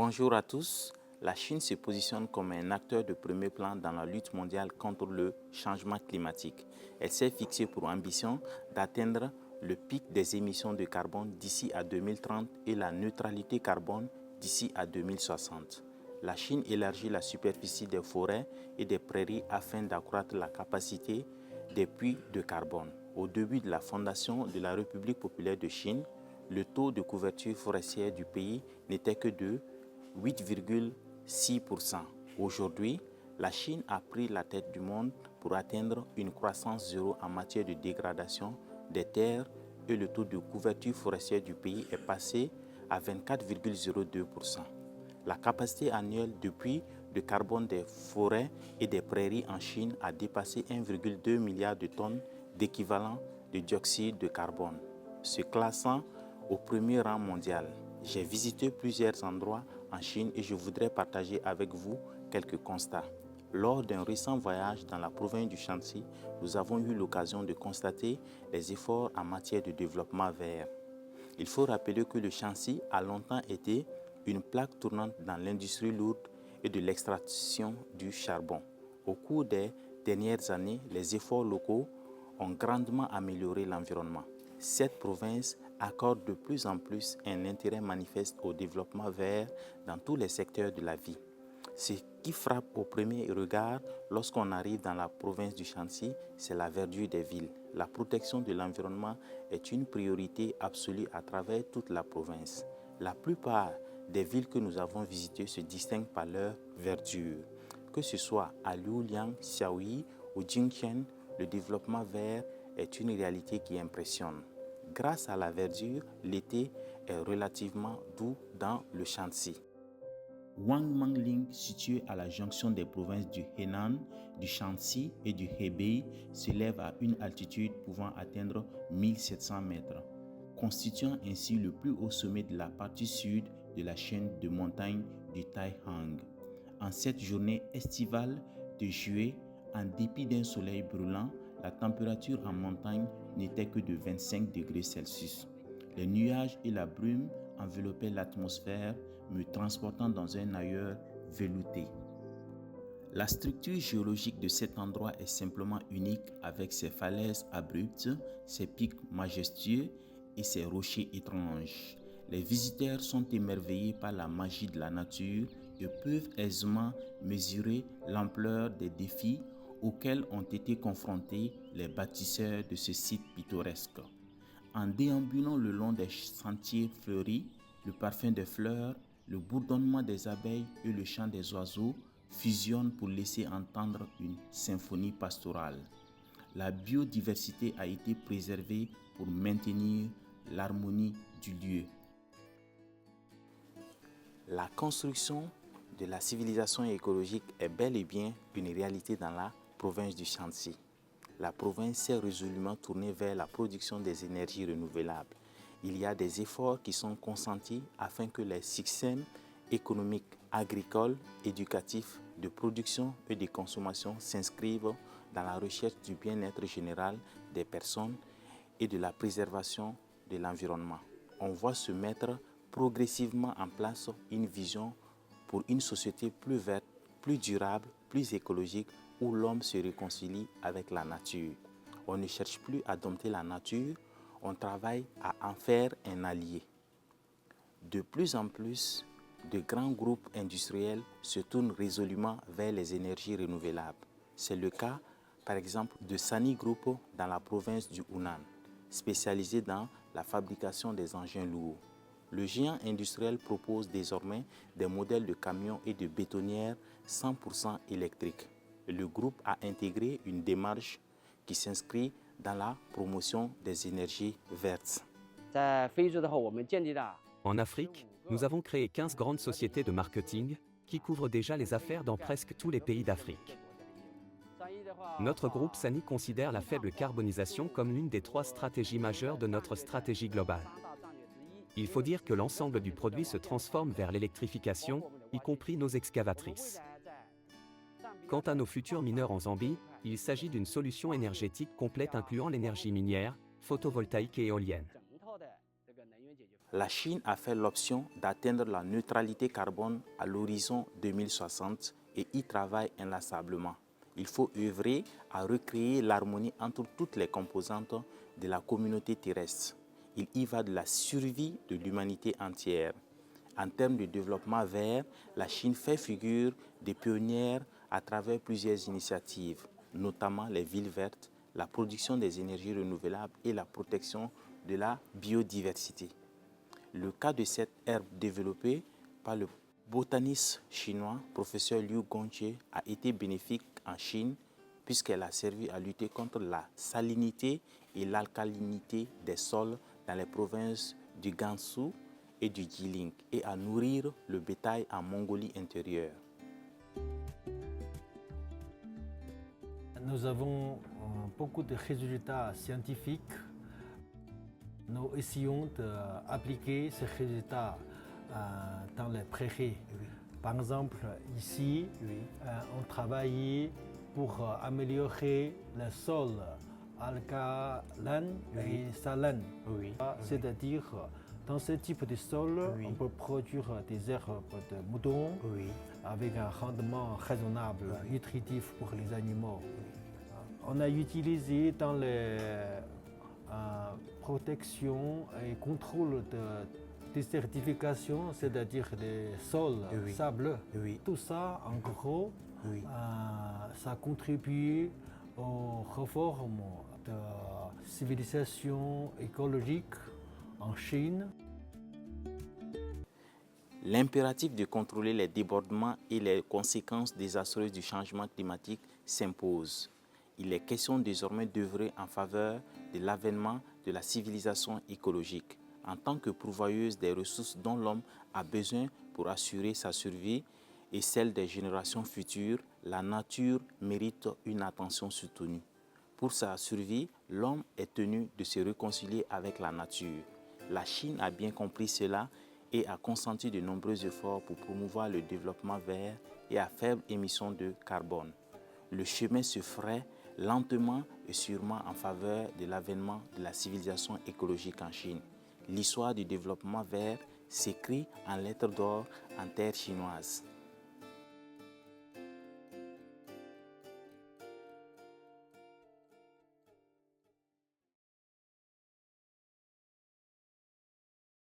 Bonjour à tous. La Chine se positionne comme un acteur de premier plan dans la lutte mondiale contre le changement climatique. Elle s'est fixée pour ambition d'atteindre le pic des émissions de carbone d'ici à 2030 et la neutralité carbone d'ici à 2060. La Chine élargit la superficie des forêts et des prairies afin d'accroître la capacité des puits de carbone. Au début de la fondation de la République populaire de Chine, le taux de couverture forestière du pays n'était que de 8,6%. Aujourd'hui, la Chine a pris la tête du monde pour atteindre une croissance zéro en matière de dégradation des terres et le taux de couverture forestière du pays est passé à 24,02%. La capacité annuelle de puits de carbone des forêts et des prairies en Chine a dépassé 1,2 milliard de tonnes d'équivalent de dioxyde de carbone, se classant au premier rang mondial. J'ai visité plusieurs endroits en Chine et je voudrais partager avec vous quelques constats. Lors d'un récent voyage dans la province du Shanxi, nous avons eu l'occasion de constater les efforts en matière de développement vert. Il faut rappeler que le Shanxi a longtemps été une plaque tournante dans l'industrie lourde et de l'extraction du charbon. Au cours des dernières années, les efforts locaux ont grandement amélioré l'environnement. Cette province accorde de plus en plus un intérêt manifeste au développement vert dans tous les secteurs de la vie. Ce qui frappe au premier regard lorsqu'on arrive dans la province du Shanxi, c'est la verdure des villes. La protection de l'environnement est une priorité absolue à travers toute la province. La plupart des villes que nous avons visitées se distinguent par leur verdure. Que ce soit à Luoyang, Xiaoyi ou Jingqian, le développement vert est une réalité qui impressionne. Grâce à la verdure, l'été est relativement doux dans le Shanxi. Wangmangling, situé à la jonction des provinces du Henan, du Shanxi et du Hebei, s'élève à une altitude pouvant atteindre 1700 mètres, constituant ainsi le plus haut sommet de la partie sud de la chaîne de montagnes du Taihang. En cette journée estivale de juillet, en dépit d'un soleil brûlant, la température en montagne n'était que de 25 degrés Celsius. Les nuages et la brume enveloppaient l'atmosphère, me transportant dans un ailleurs velouté. La structure géologique de cet endroit est simplement unique avec ses falaises abruptes, ses pics majestueux et ses rochers étranges. Les visiteurs sont émerveillés par la magie de la nature et peuvent aisément mesurer l'ampleur des défis auxquels ont été confrontés les bâtisseurs de ce site pittoresque. En déambulant le long des sentiers fleuris, le parfum des fleurs, le bourdonnement des abeilles et le chant des oiseaux fusionnent pour laisser entendre une symphonie pastorale. La biodiversité a été préservée pour maintenir l'harmonie du lieu. La construction de la civilisation écologique est bel et bien une réalité dans la province du Shanxi. La province s'est résolument tournée vers la production des énergies renouvelables. Il y a des efforts qui sont consentis afin que les systèmes économiques, agricoles, éducatifs, de production et de consommation s'inscrivent dans la recherche du bien-être général des personnes et de la préservation de l'environnement. On voit se mettre progressivement en place une vision pour une société plus verte, plus durable, plus écologique, où l'homme se réconcilie avec la nature. On ne cherche plus à dompter la nature, on travaille à en faire un allié. De plus en plus, de grands groupes industriels se tournent résolument vers les énergies renouvelables. C'est le cas, par exemple, de Sany Group dans la province du Hunan, spécialisé dans la fabrication des engins lourds. Le géant industriel propose désormais des modèles de camions et de bétonnières 100% électriques. Le groupe a intégré une démarche qui s'inscrit dans la promotion des énergies vertes. En Afrique, nous avons créé 15 grandes sociétés de marketing qui couvrent déjà les affaires dans presque tous les pays d'Afrique. Notre groupe Sany considère la faible carbonisation comme l'une des 3 stratégies majeures de notre stratégie globale. Il faut dire que l'ensemble du produit se transforme vers l'électrification, y compris nos excavatrices. Quant à nos futurs mineurs en Zambie, il s'agit d'une solution énergétique complète incluant l'énergie minière, photovoltaïque et éolienne. La Chine a fait l'option d'atteindre la neutralité carbone à l'horizon 2060 et y travaille inlassablement. Il faut œuvrer à recréer l'harmonie entre toutes les composantes de la communauté terrestre. Il y va de la survie de l'humanité entière. En termes de développement vert, la Chine fait figure de pionnière à travers plusieurs initiatives, notamment les villes vertes, la production des énergies renouvelables et la protection de la biodiversité. Le cas de cette herbe développée par le botaniste chinois, professeur Liu Gongqie, a été bénéfique en Chine puisqu'elle a servi à lutter contre la salinité et l'alcalinité des sols dans les provinces du Gansu et du Jilin et à nourrir le bétail en Mongolie intérieure. Nous avons beaucoup de résultats scientifiques. Nous essayons d'appliquer ces résultats dans les prairies. Oui. Par exemple, ici, oui. On travaille pour améliorer le sol alcalin oui. et salin. Oui. C'est-à-dire, dans ce type de sol, oui. on peut produire des herbes de mouton oui. avec un rendement raisonnable, oui. nutritif pour les animaux. Oui. On a utilisé dans les protection et contrôle de désertification, c'est-à-dire des sols oui. sableux. Oui. Tout ça, en gros, oui. Ça contribue aux réformes de civilisation écologique en Chine. L'impératif de contrôler les débordements et les conséquences désastreuses du changement climatique s'impose. Il est question désormais d'œuvrer en faveur de l'avènement de la civilisation écologique en tant que pourvoyeuse des ressources dont l'homme a besoin pour assurer sa survie et celle des générations futures. La nature mérite une attention soutenue. Pour sa survie, l'homme est tenu de se réconcilier avec la nature. La Chine a bien compris cela et a consenti de nombreux efforts pour promouvoir le développement vert et à faible émission de carbone. Le chemin se ferait lentement et sûrement en faveur de l'avènement de la civilisation écologique en Chine. L'histoire du développement vert s'écrit en lettres d'or en terre chinoise.